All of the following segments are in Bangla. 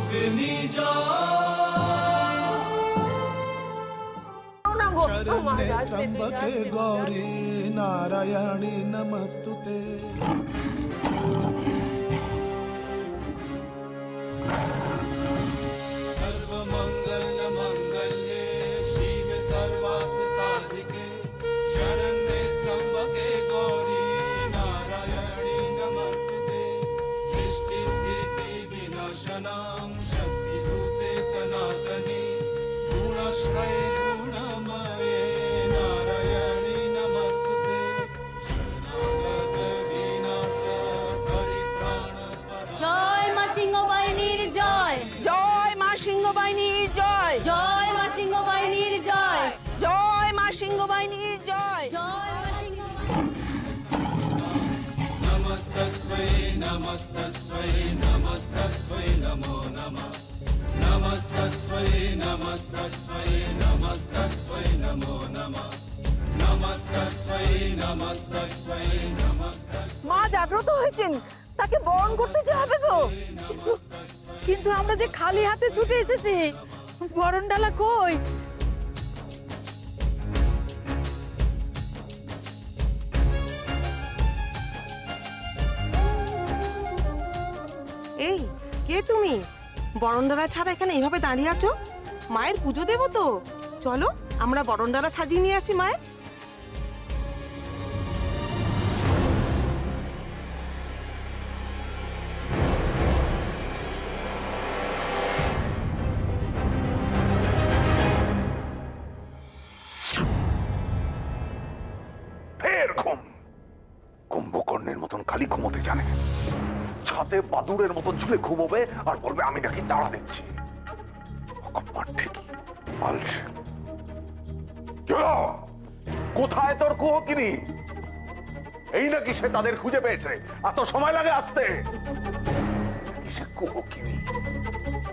যোগিনী शरण्ये त्र्यंबके गौरी नारायणी नमस्तुते। सर्वमंगल मंगल्ये शिवे सर्वार्थ साधिके शरण्ये त्र्यंबके गौरी नारायणी नमस्तुते। सृष्टि स्थिति विनाशनां शक्तिभूते सनातनी गुणाश्रये गुणमये नारायणी नमस्तुते। शरणागत दीनार्थ परित्राण জয় মা সিংহ বাহিনীর জয়, জয় মা সিংহ বাহিনীর জয়, জয় মা সিংহ বাহিনীর জয়, জয় মা সিংহ বাহিনীর জয়। জয় মা সিংহ नमस्तस्मै नमस्तस्मै नमस्तस्मै नमो नमः। नमस्तस्मै नमस्तस्मै नमस्तस्मै नमो नमः। नमस्तस्मै नमस्तस्मै नमस्तस्मै। মা জাগ্রত হয়েছেন, তাকে বরণ করতে যে হবে তো। কিন্তু আমরা যে খালি হাতে ছুটে এসেছি, বরণ ডালা কই? এই কে তুমি? বরণডালা ছাড়া এখানে এইভাবে দাঁড়িয়ে আছো? মায়ের পুজো দেবো তো, চলো আমরা বরণডালা সাজিয়ে নিয়ে আসি মায়ের। ফের ঘুম। কুম্ভকর্ণের মতন খালি ঘুমোতে জানে, ছাদে বাদুড়ের মতন ঝুলে ঘুমোবে আর বলবে আমি নাকি তাড়া দিচ্ছি। কোথায় তোর কুহকিনী? এই নাকি সে তাদের খুঁজে পেয়েছে? এত সময় লাগে আসতে? সে কুহকিনী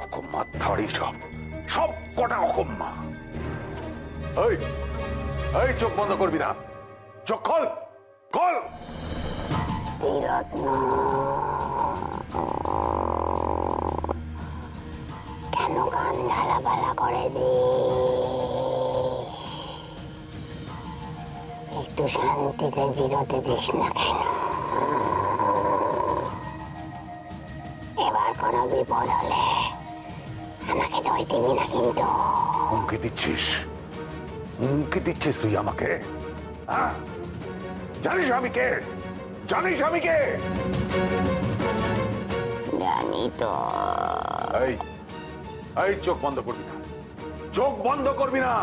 অকম্মা ধাড়ি, সব কটা অকম্মা। এই এই চোখ বন্ধ করবি না, চোখ খোল খোল। কেন গান ঢালাপালা করে দিস? একটু শান্তিতে জিরোতে দিস না কেন? এবার কোনো বিপদ হলে আমাকে দোষ দিবি না কিন্তু। হুমকি দিচ্ছিস? হুমকি দিচ্ছিস তুই আমাকে? হ্যাঁ, জানিস আমি কে? জানিস আমি কে? জানি তো। এই এই চোখ বন্ধ করবি না, চোখ বন্ধ করবি না।